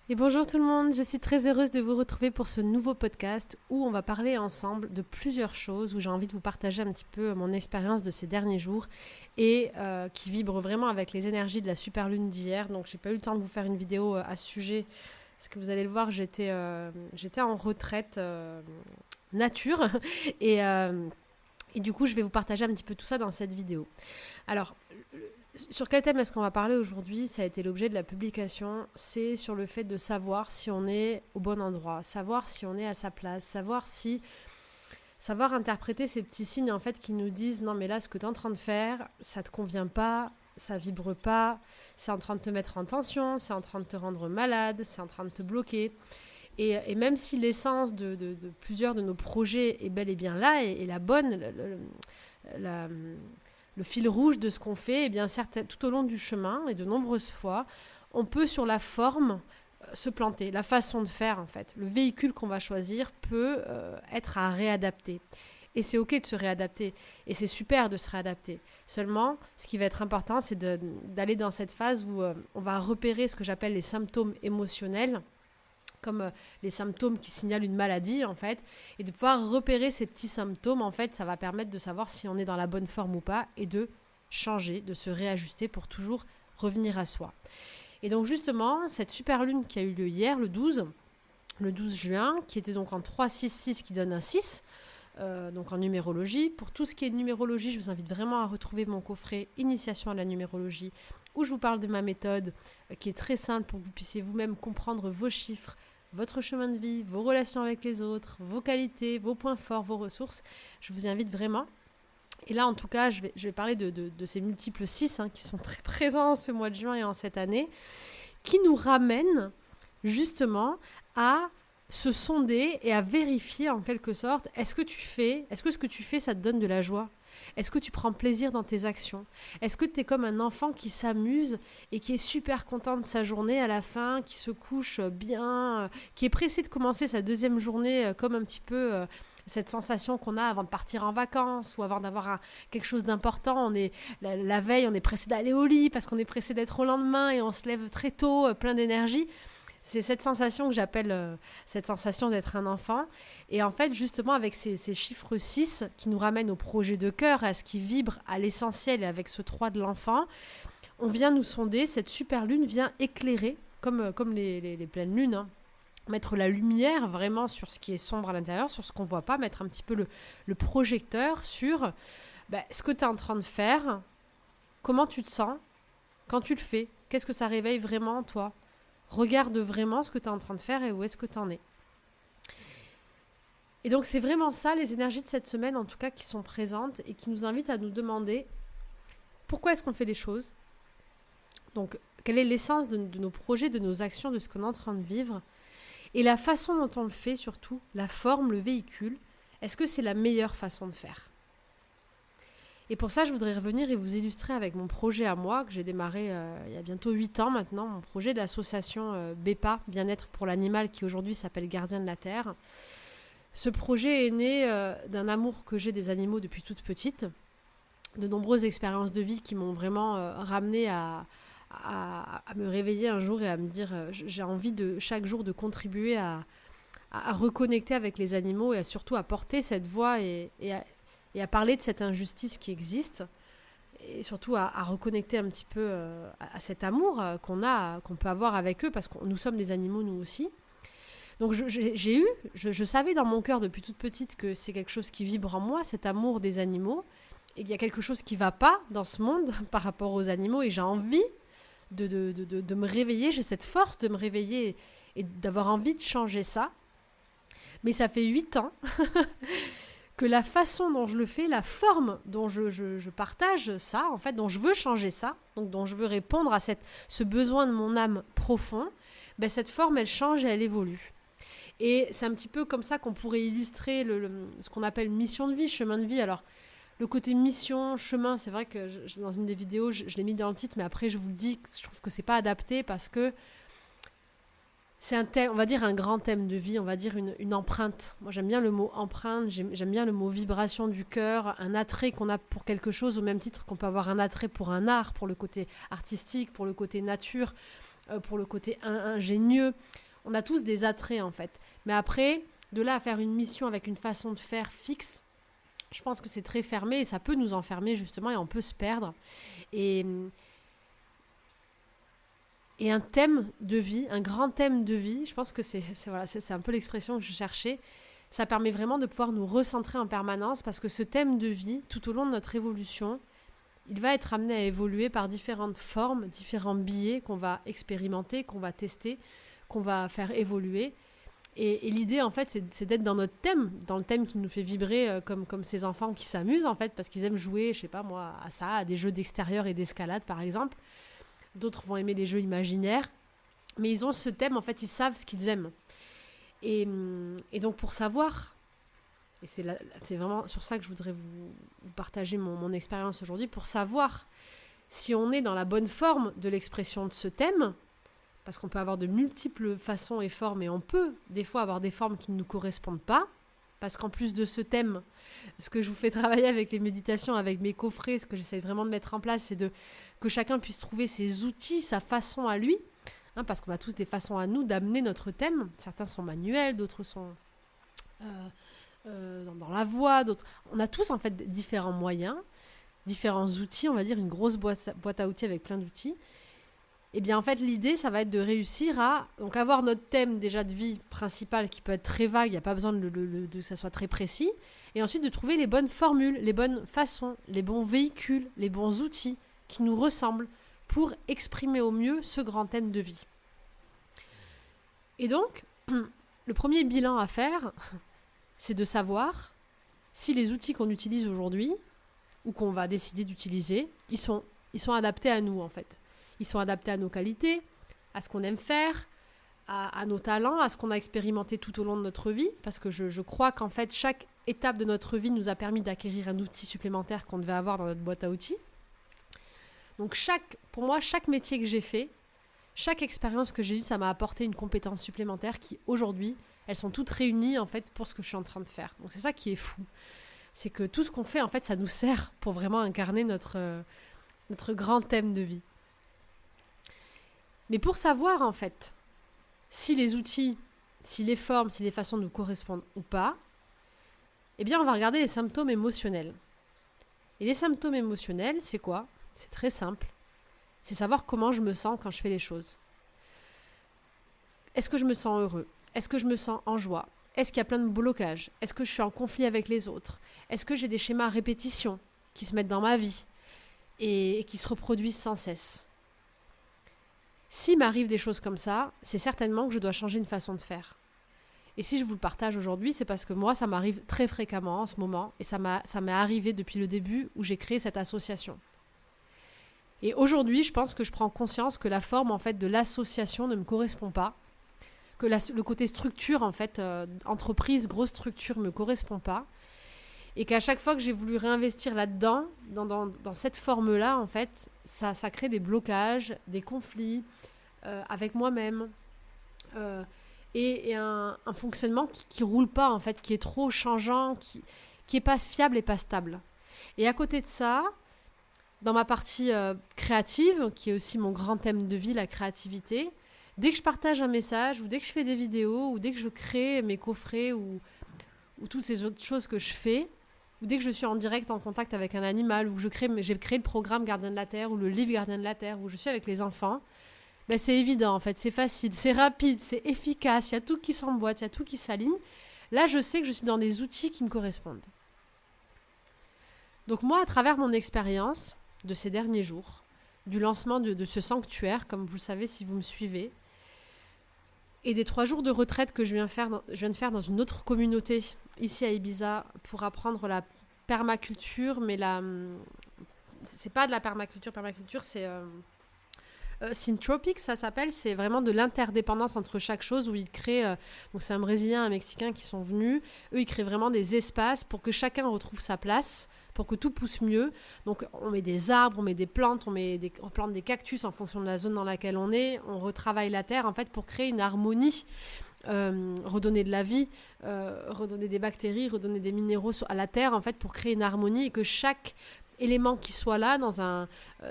Et bonjour tout le monde, je suis très heureuse de vous retrouver pour ce nouveau podcast où on va parler ensemble de plusieurs choses, où j'ai envie de vous partager un petit peu mon expérience de ces derniers jours et qui vibre vraiment avec les énergies de la super lune d'hier. Donc j'ai pas eu le temps de vous faire une vidéo à ce sujet, parce que vous allez le voir, j'étais en retraite nature et, euh, et du coup je vais vous partager un petit peu tout ça dans cette vidéo. Alors, sur quel thème est-ce qu'on va parler aujourd'hui? Ça a été l'objet de la publication. C'est sur le fait de savoir si on est au bon endroit, savoir si on est à sa place, savoir interpréter ces petits signes en fait qui nous disent non mais là ce que tu es en train de faire, ça te convient pas, ça vibre pas, c'est en train de te mettre en tension, c'est en train de te rendre malade, c'est en train de te bloquer. Et même si l'essence de plusieurs de nos projets est bel et bien là et la bonne, la, le fil rouge de ce qu'on fait, eh bien, tout au long du chemin, et de nombreuses fois, on peut sur la forme se planter, la façon de faire en fait. Le véhicule qu'on va choisir peut être à réadapter. Et c'est ok de se réadapter. Et c'est super de se réadapter. Seulement, ce qui va être important, c'est d'aller dans cette phase où on va repérer ce que j'appelle les symptômes émotionnels, comme les symptômes qui signalent une maladie en fait, et de pouvoir repérer ces petits symptômes en fait, ça va permettre de savoir si on est dans la bonne forme ou pas et de changer, de se réajuster pour toujours revenir à soi. Et donc justement, cette super lune qui a eu lieu hier, le 12 juin, qui était donc en 3-6-6 qui donne un 6, donc en numérologie. Pour tout ce qui est numérologie, je vous invite vraiment à retrouver mon coffret Initiation à la numérologie, où je vous parle de ma méthode qui est très simple pour que vous puissiez vous-même comprendre vos chiffres, votre chemin de vie, vos relations avec les autres, vos qualités, vos points forts, vos ressources. Je vous invite vraiment. Et là, en tout cas, je vais parler de ces multiples 6 qui sont très présents ce mois de juin et en cette année, qui nous ramènent justement à se sonder et à vérifier en quelque sorte, est-ce que ce que tu fais, ça te donne de la joie? Est-ce que tu prends plaisir dans tes actions? Est-ce que tu es comme un enfant qui s'amuse et qui est super content de sa journée à la fin, qui se couche bien, qui est pressé de commencer sa deuxième journée comme un petit peu cette sensation qu'on a avant de partir en vacances ou avant d'avoir quelque chose d'important. La veille, on est pressé d'aller au lit parce qu'on est pressé d'être au lendemain et on se lève très tôt, plein d'énergie. C'est cette sensation que j'appelle cette sensation d'être un enfant. Et en fait, justement, avec ces chiffres 6 qui nous ramènent au projet de cœur, à ce qui vibre à l'essentiel et avec ce 3 de l'enfant, on vient nous sonder, cette super lune vient éclairer, comme les pleines lunes, mettre la lumière vraiment sur ce qui est sombre à l'intérieur, sur ce qu'on ne voit pas, mettre un petit peu le projecteur sur ce que tu es en train de faire, comment tu te sens quand tu le fais, qu'est-ce que ça réveille vraiment en toi. Regarde vraiment ce que tu es en train de faire et où est-ce que tu en es. Et donc c'est vraiment ça, les énergies de cette semaine en tout cas qui sont présentes et qui nous invitent à nous demander pourquoi est-ce qu'on fait les choses. Donc quelle est l'essence de nos projets, de nos actions, de ce qu'on est en train de vivre. Et la façon dont on le fait surtout, la forme, le véhicule, est-ce que c'est la meilleure façon de faire? Et pour ça, je voudrais revenir et vous illustrer avec mon projet à moi, que j'ai démarré il y a bientôt 8 ans maintenant, mon projet de l'association BEPA, Bien-être pour l'animal, qui aujourd'hui s'appelle Gardien de la Terre. Ce projet est né d'un amour que j'ai des animaux depuis toute petite, de nombreuses expériences de vie qui m'ont vraiment ramené à me réveiller un jour et à me dire j'ai envie de chaque jour de contribuer à reconnecter avec les animaux et surtout à porter cette voix et à parler de cette injustice qui existe et surtout à reconnecter un petit peu à cet amour qu'on peut avoir avec eux parce que nous sommes des animaux nous aussi. Donc je savais dans mon cœur depuis toute petite que c'est quelque chose qui vibre en moi, cet amour des animaux. Et il y a quelque chose qui ne va pas dans ce monde par rapport aux animaux et j'ai envie de me réveiller, j'ai cette force de me réveiller et d'avoir envie de changer ça. Mais ça fait 8 ans que la façon dont je le fais, la forme dont je partage ça, en fait, dont je veux changer ça, donc dont je veux répondre à ce besoin de mon âme profond, cette forme, elle change et elle évolue. Et c'est un petit peu comme ça qu'on pourrait illustrer ce qu'on appelle mission de vie, chemin de vie. Alors, le côté mission, chemin, c'est vrai que dans une des vidéos, je l'ai mis dans le titre, mais après, je vous le dis, je trouve que c'est pas adapté parce que c'est un thème, on va dire un grand thème de vie, on va dire une empreinte. Moi, j'aime bien le mot empreinte, j'aime bien le mot vibration du cœur, un attrait qu'on a pour quelque chose, au même titre qu'on peut avoir un attrait pour un art, pour le côté artistique, pour le côté nature. pour le côté ingénieux. On a tous des attraits, en fait. Mais après, de là à faire une mission avec une façon de faire fixe, je pense que c'est très fermé et ça peut nous enfermer, justement, et on peut se perdre. Et un thème de vie, un grand thème de vie, je pense que c'est un peu l'expression que je cherchais, ça permet vraiment de pouvoir nous recentrer en permanence parce que ce thème de vie, tout au long de notre évolution, il va être amené à évoluer par différentes formes, différents biais qu'on va expérimenter, qu'on va tester, qu'on va faire évoluer. Et l'idée, en fait, c'est d'être dans notre thème, dans le thème qui nous fait vibrer comme ces enfants qui s'amusent, en fait, parce qu'ils aiment jouer, je sais pas moi, à ça, à des jeux d'extérieur et d'escalade, par exemple. D'autres vont aimer les jeux imaginaires. Mais ils ont ce thème, en fait, ils savent ce qu'ils aiment. Et donc, pour savoir, et c'est vraiment sur ça que je voudrais vous partager mon expérience aujourd'hui, pour savoir si on est dans la bonne forme de l'expression de ce thème, parce qu'on peut avoir de multiples façons et formes, et on peut des fois avoir des formes qui ne nous correspondent pas, parce qu'en plus de ce thème, ce que je vous fais travailler avec les méditations, avec mes coffrets, ce que j'essaie vraiment de mettre en place, c'est que chacun puisse trouver ses outils, sa façon à lui, parce qu'on a tous des façons à nous d'amener notre thème. Certains sont manuels, d'autres sont dans la voix, d'autres. On a tous en fait différents moyens, différents outils, on va dire une grosse boîte à outils avec plein d'outils. Et bien en fait l'idée ça va être de réussir à donc avoir notre thème déjà de vie principal qui peut être très vague, il n'y a pas besoin de que ça soit très précis, et ensuite de trouver les bonnes formules, les bonnes façons, les bons véhicules, les bons outils qui nous ressemblent pour exprimer au mieux ce grand thème de vie. Et donc, le premier bilan à faire, c'est de savoir si les outils qu'on utilise aujourd'hui, ou qu'on va décider d'utiliser, ils sont adaptés à nous en fait. Ils sont adaptés à nos qualités, à ce qu'on aime faire, à nos talents, à ce qu'on a expérimenté tout au long de notre vie, parce que je crois qu'en fait, chaque étape de notre vie nous a permis d'acquérir un outil supplémentaire qu'on devait avoir dans notre boîte à outils. Donc pour moi, chaque métier que j'ai fait, chaque expérience que j'ai eue, ça m'a apporté une compétence supplémentaire qui, aujourd'hui, elles sont toutes réunies en fait pour ce que je suis en train de faire. Donc c'est ça qui est fou. C'est que tout ce qu'on fait, en fait, ça nous sert pour vraiment incarner notre grand thème de vie. Mais pour savoir, en fait, si les outils, si les formes, si les façons nous correspondent ou pas, eh bien, on va regarder les symptômes émotionnels. Et les symptômes émotionnels, c'est quoi ? C'est très simple. C'est savoir comment je me sens quand je fais les choses. Est-ce que je me sens heureux ? Est-ce que je me sens en joie ? Est-ce qu'il y a plein de blocages ? Est-ce que je suis en conflit avec les autres ? Est-ce que j'ai des schémas à répétition qui se mettent dans ma vie et qui se reproduisent sans cesse ? S'il m'arrive des choses comme ça, c'est certainement que je dois changer une façon de faire. Et si je vous le partage aujourd'hui, c'est parce que moi, ça m'arrive très fréquemment en ce moment, et ça m'est arrivé depuis le début où j'ai créé cette association. Et aujourd'hui, je pense que je prends conscience que la forme en fait de l'association ne me correspond pas, que le côté structure en fait, entreprise, grosse structure me correspond pas, et qu'à chaque fois que j'ai voulu réinvestir là-dedans, dans cette forme-là, en fait, ça crée des blocages, des conflits avec moi-même, et un fonctionnement qui roule pas, en fait, qui est trop changeant, qui est pas fiable et pas stable. Et à côté de ça, dans ma partie créative, qui est aussi mon grand thème de vie, la créativité, dès que je partage un message, ou dès que je fais des vidéos, ou dès que je crée mes coffrets, ou toutes ces autres choses que je fais, ou dès que je suis en direct en contact avec un animal, ou que j'ai créé le programme Gardien de la Terre, ou le livre Gardien de la Terre, où je suis avec les enfants, ben c'est évident en fait, c'est facile, c'est rapide, c'est efficace, il y a tout qui s'emboîte, il y a tout qui s'aligne. Là, je sais que je suis dans des outils qui me correspondent. Donc moi, à travers mon expérience de ces derniers jours, du lancement de ce sanctuaire, comme vous le savez si vous me suivez, et des 3 jours de retraite que je viens de faire dans une autre communauté, ici à Ibiza, pour apprendre la permaculture, mais c'est pas de la permaculture, c'est syntropique, ça s'appelle, c'est vraiment de l'interdépendance entre chaque chose où ils créent, donc c'est un Brésilien, un Mexicain qui sont venus, eux ils créent vraiment des espaces pour que chacun retrouve sa place, pour que tout pousse mieux. Donc on met des arbres, on met des plantes, on plante des cactus en fonction de la zone dans laquelle on est, on retravaille la terre en fait pour créer une harmonie, redonner de la vie, redonner des bactéries, redonner des minéraux à la terre en fait pour créer une harmonie et que chaque élément qui soit là,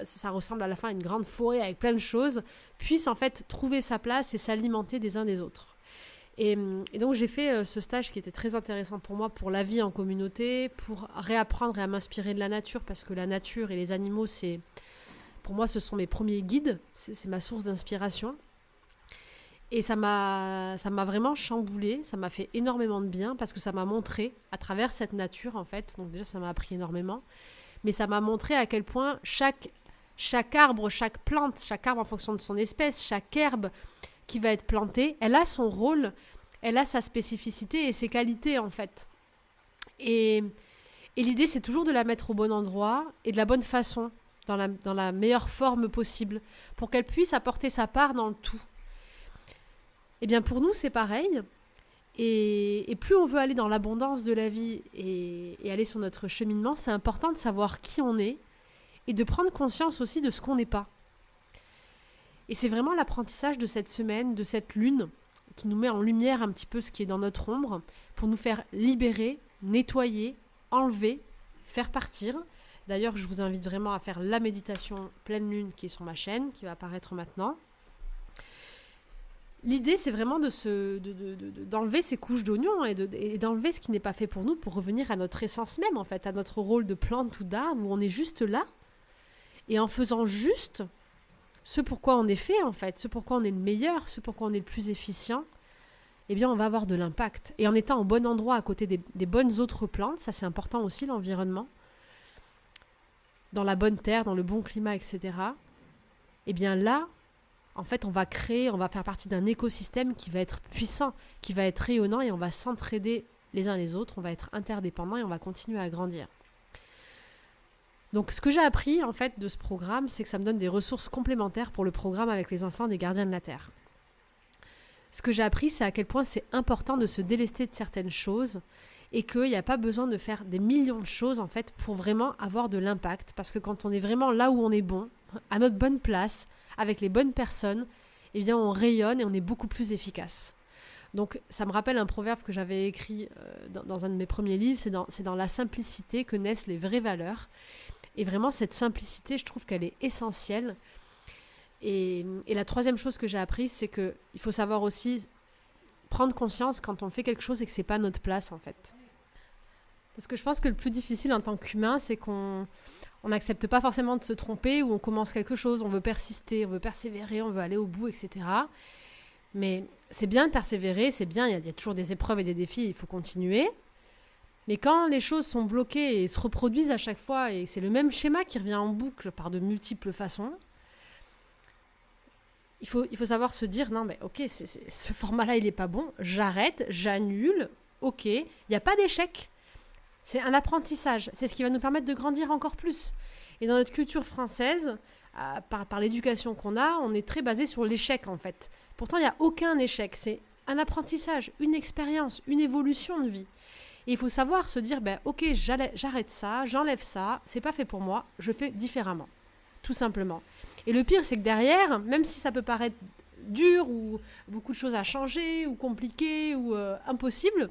ça ressemble à la fin à une grande forêt avec plein de choses, puisse en fait trouver sa place et s'alimenter des uns des autres. Et donc j'ai fait ce stage qui était très intéressant pour moi, pour la vie en communauté, pour réapprendre et à m'inspirer de la nature, parce que la nature et les animaux, pour moi, ce sont mes premiers guides, c'est ma source d'inspiration. Et ça m'a vraiment chamboulée, ça m'a fait énormément de bien, parce que ça m'a montré, à travers cette nature en fait, donc déjà ça m'a appris énormément, mais ça m'a montré à quel point chaque arbre, chaque plante, chaque arbre en fonction de son espèce, chaque herbe qui va être plantée, elle a son rôle, elle a sa spécificité et ses qualités en fait. Et l'idée, c'est toujours de la mettre au bon endroit et de la bonne façon, dans la meilleure forme possible, pour qu'elle puisse apporter sa part dans le tout. Eh bien pour nous, c'est pareil. Et plus on veut aller dans l'abondance de la vie et aller sur notre cheminement, c'est important de savoir qui on est et de prendre conscience aussi de ce qu'on n'est pas. Et c'est vraiment l'apprentissage de cette semaine, de cette lune, qui nous met en lumière un petit peu ce qui est dans notre ombre, pour nous faire libérer, nettoyer, enlever, faire partir. D'ailleurs, je vous invite vraiment à faire la méditation pleine lune qui est sur ma chaîne, qui va apparaître maintenant. L'idée, c'est vraiment d'enlever ces couches d'oignons et d'enlever ce qui n'est pas fait pour nous, pour revenir à notre essence même, en fait, à notre rôle de plante ou d'arbre, où on est juste là. Et en faisant juste ce pourquoi on est fait, en fait, ce pourquoi on est le meilleur, ce pourquoi on est le plus efficient, eh bien, on va avoir de l'impact. Et en étant au bon endroit, à côté des bonnes autres plantes, ça c'est important aussi, l'environnement, dans la bonne terre, dans le bon climat, etc., eh bien là, en fait, on va faire partie d'un écosystème qui va être puissant, qui va être rayonnant, et on va s'entraider les uns les autres, on va être interdépendants et on va continuer à grandir. Donc ce que j'ai appris en fait de ce programme, c'est que ça me donne des ressources complémentaires pour le programme avec les enfants des gardiens de la Terre. Ce que j'ai appris, c'est à quel point c'est important de se délester de certaines choses et qu'il n'y a pas besoin de faire des millions de choses en fait pour vraiment avoir de l'impact. Parce que quand on est vraiment là où on est bon, à notre bonne place, avec les bonnes personnes, eh bien on rayonne et on est beaucoup plus efficace. Donc ça me rappelle un proverbe que j'avais écrit dans un de mes premiers livres, c'est dans la simplicité que naissent les vraies valeurs. Et vraiment, cette simplicité, je trouve qu'elle est essentielle. Et la troisième chose que j'ai apprise, c'est qu'il faut savoir aussi prendre conscience quand on fait quelque chose et que ce n'est pas notre place, en fait. Parce que je pense que le plus difficile en tant qu'humain, c'est qu'on n'accepte pas forcément de se tromper, ou on commence quelque chose, on veut persister, on veut persévérer, on veut aller au bout, etc. Mais c'est bien de persévérer, c'est bien, il y a toujours des épreuves et des défis, il faut continuer. Mais quand les choses sont bloquées et se reproduisent à chaque fois, et c'est le même schéma qui revient en boucle par de multiples façons, il faut savoir se dire, non mais ok, ce format-là il n'est pas bon, j'arrête, j'annule, ok, il n'y a pas d'échec. C'est un apprentissage, c'est ce qui va nous permettre de grandir encore plus. Et dans notre culture française, par l'éducation qu'on a, on est très basé sur l'échec en fait. Pourtant il n'y a aucun échec, c'est un apprentissage, une expérience, une évolution de vie. Et il faut savoir se dire, ok, j'arrête ça, j'enlève ça, c'est pas fait pour moi, je fais différemment, tout simplement. Et le pire, c'est que derrière, même si ça peut paraître dur ou beaucoup de choses à changer ou compliqué ou impossible,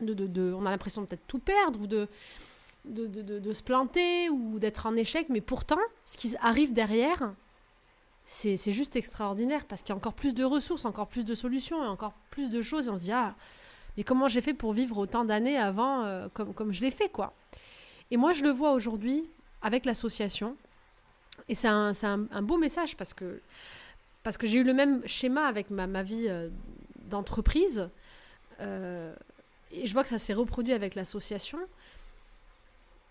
on a l'impression de peut-être tout perdre ou de se planter ou d'être en échec, mais pourtant, ce qui arrive derrière, c'est juste extraordinaire parce qu'il y a encore plus de ressources, encore plus de solutions et encore plus de choses. Et on se dit, mais comment j'ai fait pour vivre autant d'années avant comme je l'ai fait, quoi. Et moi, je le vois aujourd'hui avec l'association. Et c'est un beau message parce que j'ai eu le même schéma avec ma vie d'entreprise. Et je vois que ça s'est reproduit avec l'association.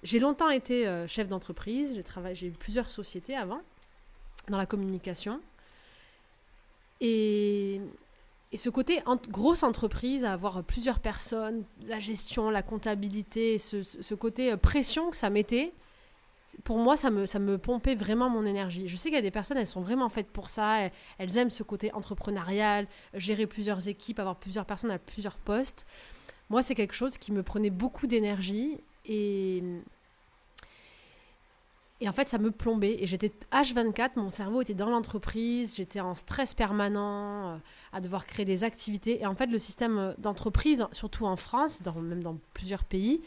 J'ai longtemps été chef d'entreprise. J'ai eu plusieurs sociétés avant, dans la communication. Et ce côté grosse entreprise, à avoir plusieurs personnes, la gestion, la comptabilité, ce côté pression que ça mettait, pour moi, ça me pompait vraiment mon énergie. Je sais qu'il y a des personnes, elles sont vraiment faites pour ça, elles aiment ce côté entrepreneurial, gérer plusieurs équipes, avoir plusieurs personnes à plusieurs postes. Moi, c'est quelque chose qui me prenait beaucoup d'énergie et en fait, ça me plombait. Et j'étais H24, mon cerveau était dans l'entreprise, j'étais en stress permanent, à devoir créer des activités. Et en fait, le système d'entreprise, surtout en France, même dans plusieurs pays,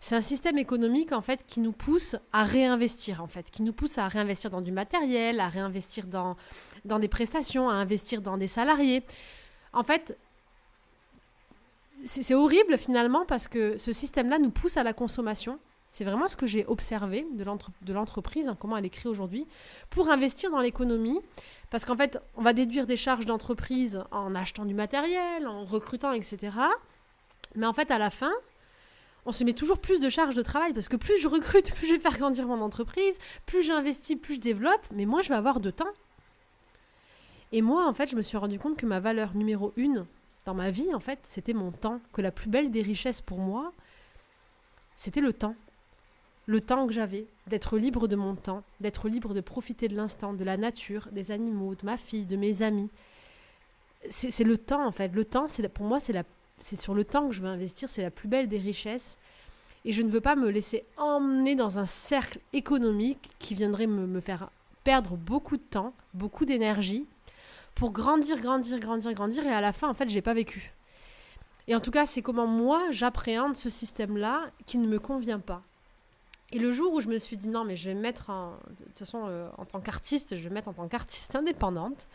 C'est un système économique en fait qui nous pousse à réinvestir en fait, qui nous pousse à réinvestir dans du matériel, à réinvestir dans des prestations, à investir dans des salariés. En fait, c'est horrible finalement parce que ce système-là nous pousse à la consommation. C'est vraiment ce que j'ai observé de l'entreprise, comment elle est créée aujourd'hui, pour investir dans l'économie. Parce qu'en fait, on va déduire des charges d'entreprise en achetant du matériel, en recrutant, etc. Mais en fait, à la fin, on se met toujours plus de charges de travail parce que plus je recrute, plus je vais faire grandir mon entreprise, plus j'investis, plus je développe, mais moins je vais avoir de temps. Et moi, en fait, je me suis rendu compte que ma valeur numéro 1 dans ma vie, en fait, c'était mon temps. Que la plus belle des richesses pour moi, c'était le temps. Le temps que j'avais, d'être libre de mon temps, d'être libre de profiter de l'instant, de la nature, des animaux, de ma fille, de mes amis. C'est le temps, en fait. Le temps, pour moi, c'est sur le temps que je veux investir, c'est la plus belle des richesses. Et je ne veux pas me laisser emmener dans un cercle économique qui viendrait me faire perdre beaucoup de temps, beaucoup d'énergie, pour grandir, et à la fin, en fait, je n'ai pas vécu. Et en tout cas, c'est comment moi, j'appréhende ce système-là qui ne me convient pas. Et le jour où je me suis dit, non, mais je vais me mettre, de toute façon, en tant qu'artiste, je vais me mettre en tant qu'artiste indépendante,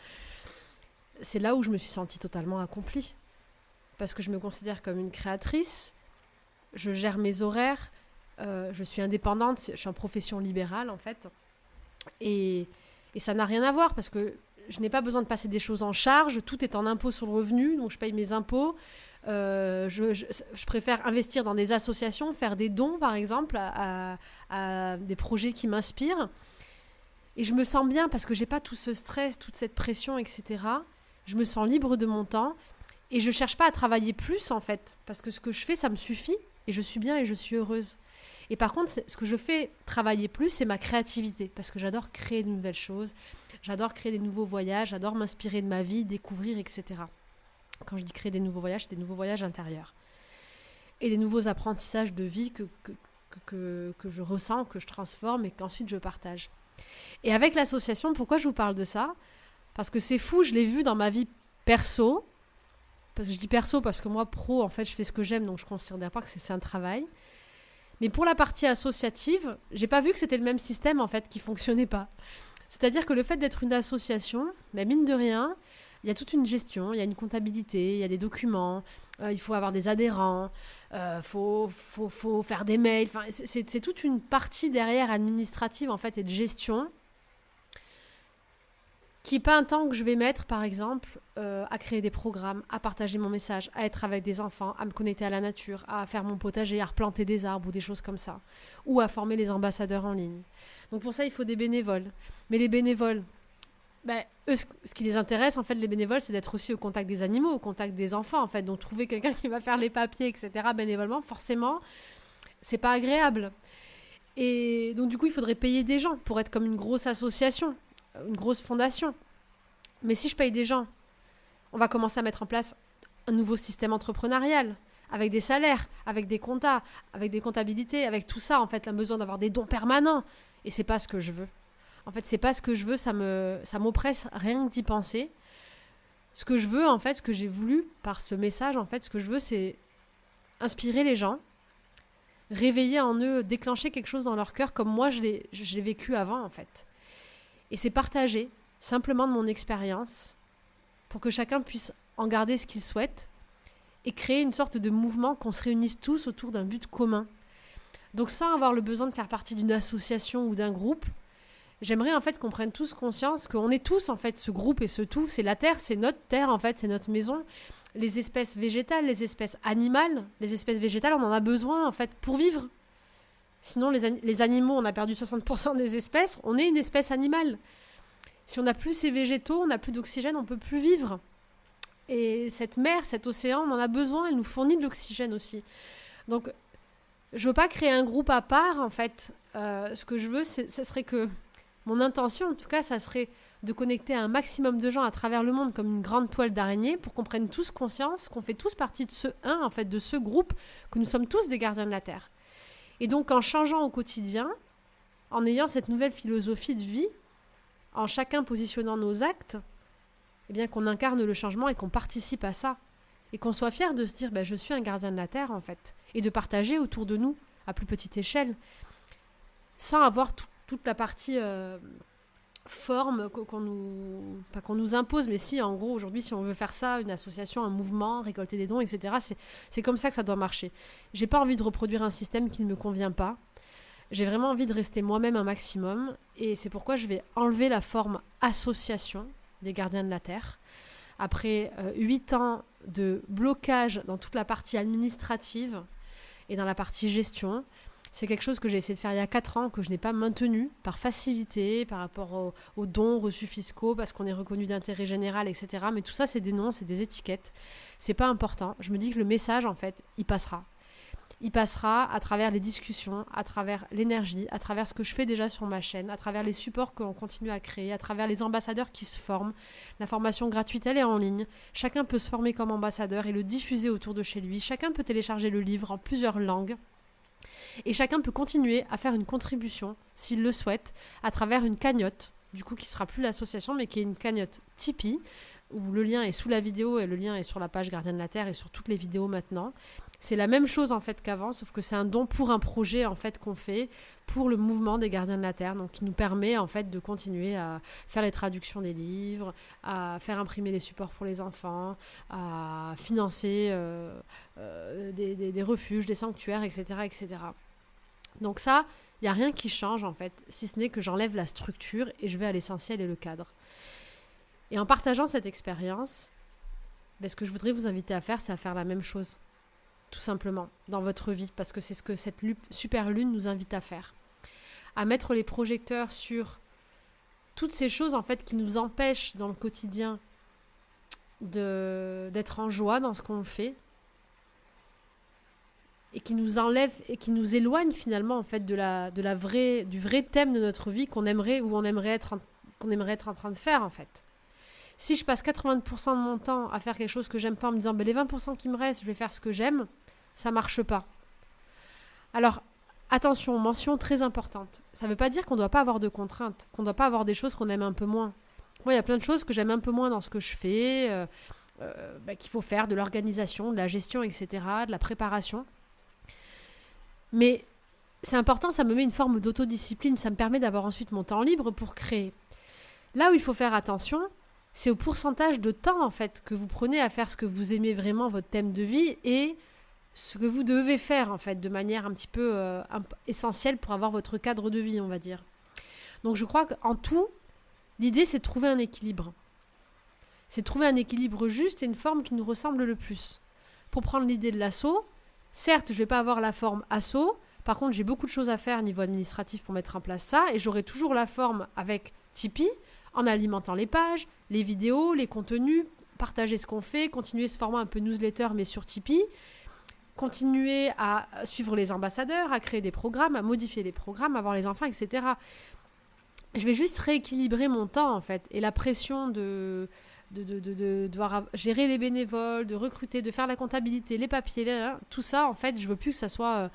c'est là où je me suis sentie totalement accomplie. Parce que je me considère comme une créatrice, je gère mes horaires, je suis indépendante, je suis en profession libérale, en fait. Et ça n'a rien à voir, parce que je n'ai pas besoin de passer des choses en charge, tout est en impôt sur le revenu, donc je paye mes impôts. Je préfère investir dans des associations, faire des dons par exemple à des projets qui m'inspirent, et je me sens bien parce que j'ai pas tout ce stress, toute cette pression, etc. Je me sens libre de mon temps et je cherche pas à travailler plus en fait, parce que ce que je fais ça me suffit et je suis bien et je suis heureuse. Et par contre, ce que je fais travailler plus, c'est ma créativité, parce que j'adore créer de nouvelles choses, j'adore créer des nouveaux voyages, j'adore m'inspirer de ma vie, découvrir, etc. Quand je dis créer des nouveaux voyages, c'est des nouveaux voyages intérieurs. Et des nouveaux apprentissages de vie que je ressens, que je transforme et qu'ensuite je partage. Et avec l'association, pourquoi je vous parle de ça ? Parce que c'est fou, je l'ai vu dans ma vie perso. Parce que je dis perso parce que moi, pro, en fait, je fais ce que j'aime, donc je ne considère pas que c'est un travail. Mais pour la partie associative, j'ai pas vu que c'était le même système, en fait, qui fonctionnait pas. C'est-à-dire que le fait d'être une association, mais mine de rien, il y a toute une gestion, il y a une comptabilité, il y a des documents, il faut avoir des adhérents, faut faire des mails. Enfin, c'est toute une partie derrière administrative en fait et de gestion qui n'est pas un temps que je vais mettre, par exemple, à créer des programmes, à partager mon message, à être avec des enfants, à me connecter à la nature, à faire mon potager, à replanter des arbres ou des choses comme ça, ou à former les ambassadeurs en ligne. Donc pour ça, il faut des bénévoles. Mais les bénévoles, eux, ce qui les intéresse, en fait, les bénévoles, c'est d'être aussi au contact des animaux, au contact des enfants, en fait. Donc, trouver quelqu'un qui va faire les papiers, etc., bénévolement, forcément, c'est pas agréable. Et donc, du coup, il faudrait payer des gens pour être comme une grosse association, une grosse fondation. Mais si je paye des gens, on va commencer à mettre en place un nouveau système entrepreneurial, avec des salaires, avec des comptas, avec des comptabilités, avec tout ça, en fait, la besoin d'avoir des dons permanents. Et c'est pas ce que je veux. En fait, c'est pas ce que je veux, ça m'oppresse rien que d'y penser. Ce que je veux, en fait, ce que j'ai voulu par ce message, en fait, ce que je veux, c'est inspirer les gens, réveiller en eux, déclencher quelque chose dans leur cœur comme moi, je l'ai vécu avant, en fait. Et c'est partager simplement de mon expérience pour que chacun puisse en garder ce qu'il souhaite et créer une sorte de mouvement qu'on se réunisse tous autour d'un but commun. Donc, sans avoir le besoin de faire partie d'une association ou d'un groupe, j'aimerais en fait qu'on prenne tous conscience qu'on est tous en fait ce groupe et ce tout, c'est la Terre, c'est notre Terre en fait, c'est notre maison. Les espèces végétales, les espèces animales, les espèces végétales, on en a besoin en fait pour vivre. Sinon les animaux, on a perdu 60% des espèces, on est une espèce animale. Si on n'a plus ces végétaux, on n'a plus d'oxygène, on ne peut plus vivre. Et cette mer, cet océan, on en a besoin, elle nous fournit de l'oxygène aussi. Donc je ne veux pas créer un groupe à part en fait. Ce que je veux, ce serait que mon intention, en tout cas, ça serait de connecter un maximum de gens à travers le monde comme une grande toile d'araignée pour qu'on prenne tous conscience qu'on fait tous partie de en fait, de ce groupe, que nous sommes tous des gardiens de la Terre. Et donc, en changeant au quotidien, en ayant cette nouvelle philosophie de vie, en chacun positionnant nos actes, eh bien qu'on incarne le changement et qu'on participe à ça. Et qu'on soit fier de se dire, je suis un gardien de la Terre, en fait. Et de partager autour de nous à plus petite échelle, sans avoir toute la partie forme qu'on nous impose, mais si, en gros, aujourd'hui, si on veut faire ça, une association, un mouvement, récolter des dons, etc., c'est comme ça que ça doit marcher. J'ai pas envie de reproduire un système qui ne me convient pas. J'ai vraiment envie de rester moi-même un maximum, et c'est pourquoi je vais enlever la forme association des gardiens de la Terre. Après 8 ans de blocage dans toute la partie administrative et dans la partie gestion, c'est quelque chose que j'ai essayé de faire il y a 4 ans, que je n'ai pas maintenu par facilité, par rapport aux dons reçus fiscaux, parce qu'on est reconnu d'intérêt général, etc. Mais tout ça, c'est des noms, c'est des étiquettes. C'est pas important. Je me dis que le message, en fait, il passera. Il passera à travers les discussions, à travers l'énergie, à travers ce que je fais déjà sur ma chaîne, à travers les supports qu'on continue à créer, à travers les ambassadeurs qui se forment. La formation gratuite, elle est en ligne. Chacun peut se former comme ambassadeur et le diffuser autour de chez lui. Chacun peut télécharger le livre en plusieurs langues. Et chacun peut continuer à faire une contribution, s'il le souhaite, à travers une cagnotte, du coup qui ne sera plus l'association, mais qui est une cagnotte Tipeee, où le lien est sous la vidéo et le lien est sur la page Gardien de la Terre et sur toutes les vidéos maintenant. C'est la même chose en fait qu'avant, sauf que c'est un don pour un projet en fait qu'on fait pour le mouvement des Gardiens de la Terre, donc qui nous permet en fait de continuer à faire les traductions des livres, à faire imprimer les supports pour les enfants, à financer des refuges, des sanctuaires, etc., etc. Donc ça, il n'y a rien qui change en fait, si ce n'est que j'enlève la structure et je vais à l'essentiel et le cadre. Et en partageant cette expérience, ce que je voudrais vous inviter à faire, c'est à faire la même chose. Tout simplement, dans votre vie, parce que c'est ce que cette super lune nous invite à faire. À mettre les projecteurs sur toutes ces choses en fait qui nous empêchent dans le quotidien d'être en joie dans ce qu'on fait et qui nous enlèvent et qui nous éloignent finalement en fait du vrai thème de notre vie qu'on aimerait être en train de faire en fait. Si je passe 80% de mon temps à faire quelque chose que j'aime pas en me disant les 20% qui me restent, je vais faire ce que j'aime, ça marche pas. Alors, attention, mention très importante. Ça veut pas dire qu'on doit pas avoir de contraintes, qu'on doit pas avoir des choses qu'on aime un peu moins. Moi, il y a plein de choses que j'aime un peu moins dans ce que je fais, qu'il faut faire, de l'organisation, de la gestion, etc., de la préparation. Mais c'est important, ça me met une forme d'autodiscipline, ça me permet d'avoir ensuite mon temps libre pour créer. Là où il faut faire attention, c'est au pourcentage de temps en fait que vous prenez à faire ce que vous aimez vraiment, votre thème de vie, et ce que vous devez faire en fait de manière un petit peu essentielle pour avoir votre cadre de vie, on va dire. Donc je crois qu'en tout, l'idée c'est de trouver un équilibre. C'est de trouver un équilibre juste et une forme qui nous ressemble le plus. Pour prendre l'idée de l'assaut, certes je ne vais pas avoir la forme assaut, par contre j'ai beaucoup de choses à faire au niveau administratif pour mettre en place ça, et j'aurai toujours la forme avec Tipeee, en alimentant les pages, les vidéos, les contenus, partager ce qu'on fait, continuer ce format un peu newsletter mais sur Tipeee, continuer à suivre les ambassadeurs, à créer des programmes, à modifier les programmes, à voir les enfants, etc. Je vais juste rééquilibrer mon temps en fait, et la pression de devoir gérer les bénévoles, de recruter, de faire la comptabilité, les papiers, tout ça en fait, je veux plus que ça soit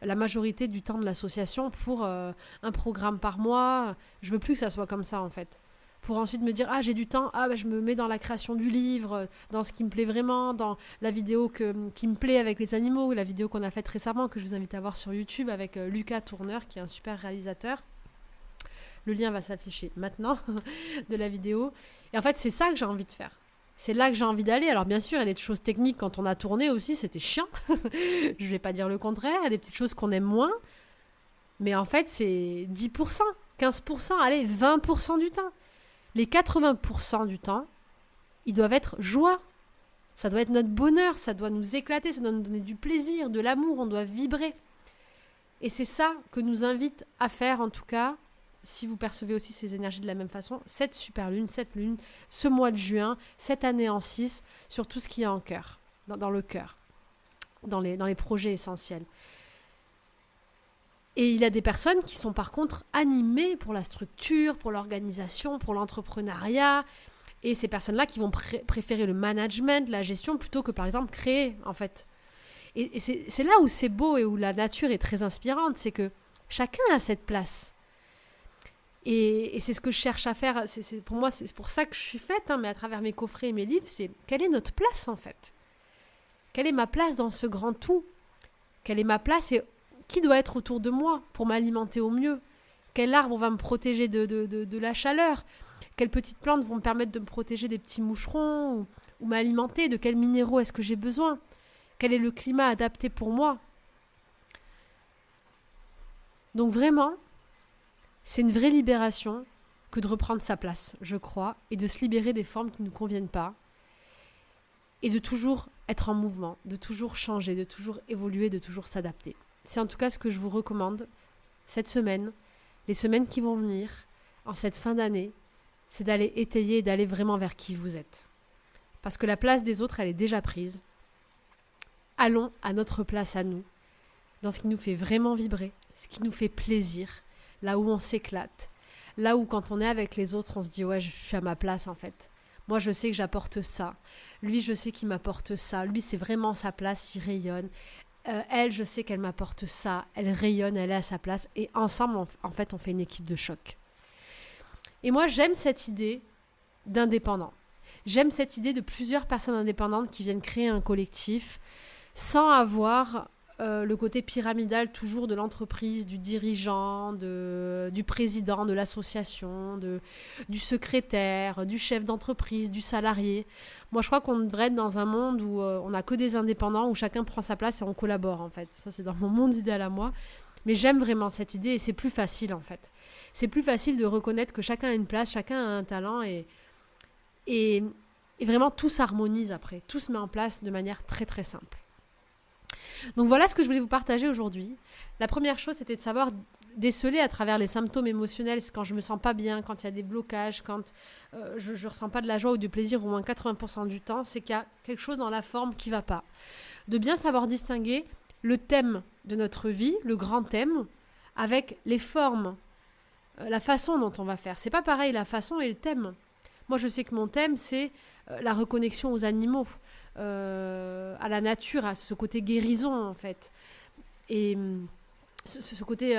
la majorité du temps de l'association pour un programme par mois, je veux plus que ça soit comme ça en fait. Pour ensuite me dire, j'ai du temps, je me mets dans la création du livre, dans ce qui me plaît vraiment, dans la vidéo qui me plaît avec les animaux, la vidéo qu'on a faite récemment, que je vous invite à voir sur YouTube avec Lucas Tourneur, qui est un super réalisateur. Le lien va s'afficher maintenant de la vidéo. Et en fait, c'est ça que j'ai envie de faire. C'est là que j'ai envie d'aller. Alors bien sûr, il y a des choses techniques quand on a tourné aussi, c'était chiant. Je vais pas dire le contraire, il y a des petites choses qu'on aime moins. Mais en fait, c'est 10%, 15%, allez, 20% du temps. Les 80% du temps, ils doivent être joie. Ça doit être notre bonheur, ça doit nous éclater, ça doit nous donner du plaisir, de l'amour, on doit vibrer. Et c'est ça que nous invite à faire, en tout cas, si vous percevez aussi ces énergies de la même façon, cette super lune, ce mois de juin, cette année en 6, sur tout ce qu'il y a en cœur, dans le cœur, dans les projets essentiels. Et il y a des personnes qui sont par contre animées pour la structure, pour l'organisation, pour l'entrepreneuriat. Et ces personnes-là qui vont préférer le management, la gestion, plutôt que par exemple créer en fait. Et c'est là où c'est beau et où la nature est très inspirante, c'est que chacun a cette place. Et c'est ce que je cherche à faire. Pour moi, c'est pour ça que je suis faite, mais à travers mes coffrets et mes livres, c'est quelle est notre place en fait ? Quelle est ma place dans ce grand tout ? Quelle est ma place ? Et qui doit être autour de moi pour m'alimenter au mieux? Quel arbre va me protéger de la chaleur? Quelles petites plantes vont me permettre de me protéger des petits moucherons ou m'alimenter? De quels minéraux est-ce que j'ai besoin? Quel est le climat adapté pour moi? Donc vraiment, c'est une vraie libération que de reprendre sa place, je crois, et de se libérer des formes qui ne nous conviennent pas, et de toujours être en mouvement, de toujours changer, de toujours évoluer, de toujours s'adapter. C'est en tout cas ce que je vous recommande cette semaine, les semaines qui vont venir, en cette fin d'année, c'est d'aller étayer et d'aller vraiment vers qui vous êtes. Parce que la place des autres, elle est déjà prise. Allons à notre place à nous, dans ce qui nous fait vraiment vibrer, ce qui nous fait plaisir, là où on s'éclate, là où quand on est avec les autres, on se dit « ouais, je suis à ma place en fait ». Moi, je sais que j'apporte ça. Lui, je sais qu'il m'apporte ça. Lui, c'est vraiment sa place, il rayonne. Elle, je sais qu'elle m'apporte ça. Elle rayonne, elle est à sa place. Et ensemble, en fait, on fait une équipe de choc. Et moi, j'aime cette idée d'indépendant. J'aime cette idée de plusieurs personnes indépendantes qui viennent créer un collectif sans avoir le côté pyramidal toujours de l'entreprise, du dirigeant, du président de l'association, du secrétaire, du chef d'entreprise, du salarié. Moi, je crois qu'on devrait être dans un monde où on n'a que des indépendants, où chacun prend sa place et on collabore, en fait. Ça, c'est dans mon monde idéal à moi. Mais j'aime vraiment cette idée et c'est plus facile, en fait. C'est plus facile de reconnaître que chacun a une place, chacun a un talent et vraiment tout s'harmonise après. Tout se met en place de manière très, très simple. Donc voilà ce que je voulais vous partager aujourd'hui. La première chose, c'était de savoir déceler à travers les symptômes émotionnels, quand je me sens pas bien, quand il y a des blocages, quand je ressens pas de la joie ou du plaisir au moins 80% du temps, c'est qu'il y a quelque chose dans la forme qui va pas. De bien savoir distinguer le thème de notre vie, le grand thème, avec les formes, la façon dont on va faire. C'est pas pareil la façon et le thème. Moi, je sais que mon thème, c'est la reconnexion aux animaux, à la nature, à ce côté guérison, en fait. Et ce côté,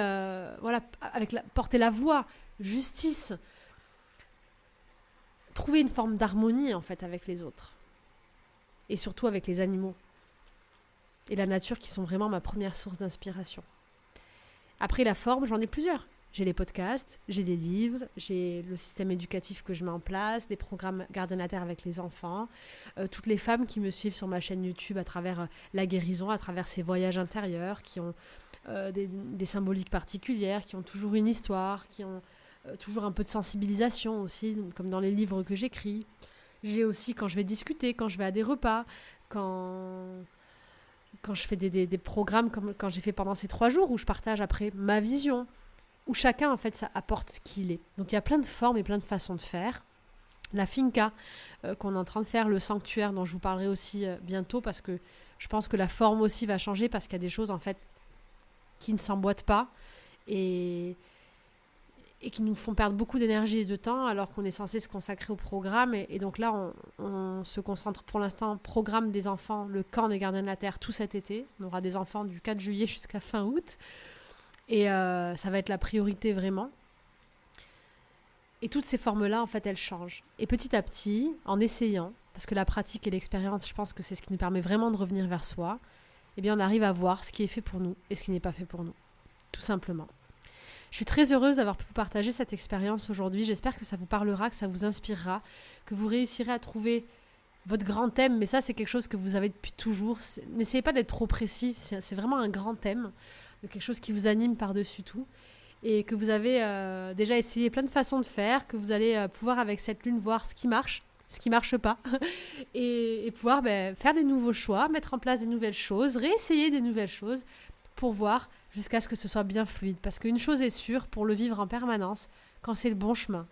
voilà, avec porter la voix, justice, trouver une forme d'harmonie, en fait, avec les autres. Et surtout avec les animaux. Et la nature, qui sont vraiment ma première source d'inspiration. Après, la forme, j'en ai plusieurs. J'ai les podcasts, j'ai des livres, j'ai le système éducatif que je mets en place, des programmes Gardiens de la Terre avec les enfants, toutes les femmes qui me suivent sur ma chaîne YouTube à travers la guérison, à travers ces voyages intérieurs, qui ont des symboliques particulières, qui ont toujours une histoire, qui ont toujours un peu de sensibilisation aussi, comme dans les livres que j'écris. J'ai aussi quand je vais discuter, quand je vais à des repas, quand je fais des programmes comme quand j'ai fait pendant ces 3 jours où je partage après ma vision, où chacun, en fait, ça apporte ce qu'il est. Donc, il y a plein de formes et plein de façons de faire. La finca qu'on est en train de faire, le sanctuaire dont je vous parlerai aussi bientôt, parce que je pense que la forme aussi va changer, parce qu'il y a des choses, en fait, qui ne s'emboîtent pas et qui nous font perdre beaucoup d'énergie et de temps, alors qu'on est censé se consacrer au programme. Et donc là, on se concentre pour l'instant, programme des enfants, le camp des Gardiens de la Terre, tout cet été. On aura des enfants du 4 juillet jusqu'à fin août. Et ça va être la priorité vraiment. Et toutes ces formes-là, en fait, elles changent. Et petit à petit, en essayant, parce que la pratique et l'expérience, je pense que c'est ce qui nous permet vraiment de revenir vers soi, eh bien, on arrive à voir ce qui est fait pour nous et ce qui n'est pas fait pour nous. Tout simplement. Je suis très heureuse d'avoir pu vous partager cette expérience aujourd'hui. J'espère que ça vous parlera, que ça vous inspirera, que vous réussirez à trouver votre grand thème. Mais ça, c'est quelque chose que vous avez depuis toujours. N'essayez pas d'être trop précis. C'est vraiment un grand thème. Quelque chose qui vous anime par-dessus tout et que vous avez déjà essayé plein de façons de faire, que vous allez pouvoir avec cette lune voir ce qui marche pas et pouvoir faire des nouveaux choix, mettre en place des nouvelles choses, réessayer des nouvelles choses pour voir jusqu'à ce que ce soit bien fluide. Parce qu'une chose est sûre, pour le vivre en permanence, quand c'est le bon chemin,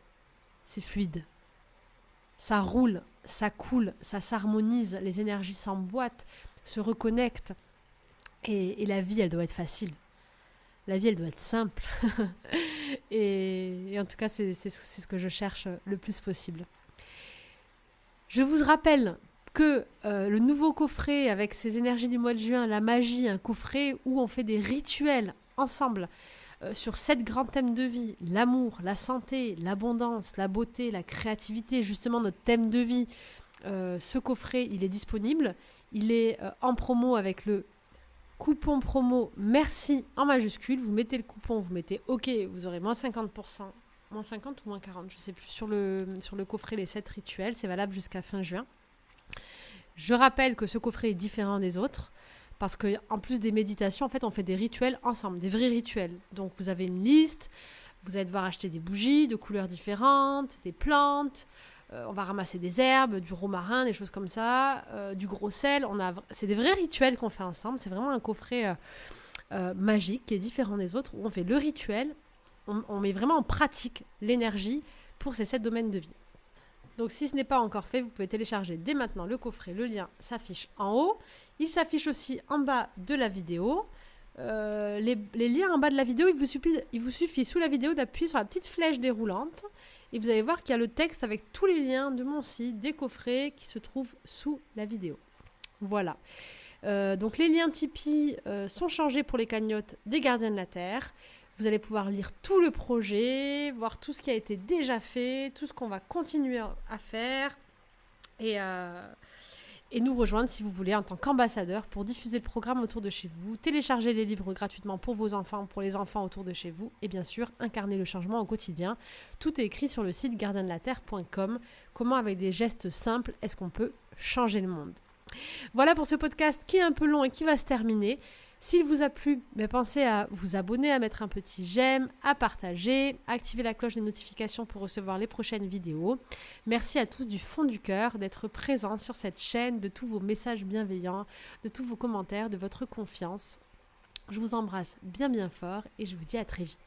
c'est fluide. Ça roule, ça coule, ça s'harmonise, les énergies s'emboîtent, se reconnectent. Et la vie, elle doit être facile. La vie, elle doit être simple. et en tout cas, c'est ce que je cherche le plus possible. Je vous rappelle que le nouveau coffret avec ces énergies du mois de juin, la magie, un coffret où on fait des rituels ensemble sur 7 grands thèmes de vie, l'amour, la santé, l'abondance, la beauté, la créativité, justement notre thème de vie. Ce coffret, il est disponible. Il est en promo avec le Coupon promo merci en majuscule. Vous mettez le coupon, vous mettez OK, vous aurez moins 50%. Moins 50 ou moins 40, je ne sais plus, sur le coffret Les 7 rituels. C'est valable jusqu'à fin juin. Je rappelle que ce coffret est différent des autres parce qu'en plus des méditations, en fait, on fait des rituels ensemble, des vrais rituels. Donc, vous avez une liste, vous allez devoir acheter des bougies de couleurs différentes, des plantes, on va ramasser des herbes, du romarin, des choses comme ça, du gros sel. C'est des vrais rituels qu'on fait ensemble. C'est vraiment un coffret magique qui est différent des autres où on fait le rituel, on met vraiment en pratique l'énergie pour ces 7 domaines de vie. Donc si ce n'est pas encore fait, vous pouvez télécharger dès maintenant le coffret. Le lien s'affiche en haut. Il s'affiche aussi en bas de la vidéo. Les liens en bas de la vidéo, il vous suffit sous la vidéo d'appuyer sur la petite flèche déroulante. Et vous allez voir qu'il y a le texte avec tous les liens de mon site, des coffrets qui se trouvent sous la vidéo. Voilà. Donc les liens Tipeee sont changés pour les cagnottes des Gardiens de la Terre. Vous allez pouvoir lire tout le projet, voir tout ce qui a été déjà fait, tout ce qu'on va continuer à faire et nous rejoindre si vous voulez en tant qu'ambassadeur pour diffuser le programme autour de chez vous, télécharger les livres gratuitement pour vos enfants, pour les enfants autour de chez vous et bien sûr incarner le changement au quotidien. Tout est écrit sur le site gardiendelaterre.com. Comment avec des gestes simples est-ce qu'on peut changer le monde? Voilà pour ce podcast qui est un peu long et qui va se terminer. S'il vous a plu, pensez à vous abonner, à mettre un petit j'aime, à partager, à activer la cloche des notifications pour recevoir les prochaines vidéos. Merci à tous du fond du cœur d'être présents sur cette chaîne, de tous vos messages bienveillants, de tous vos commentaires, de votre confiance. Je vous embrasse bien fort et je vous dis à très vite.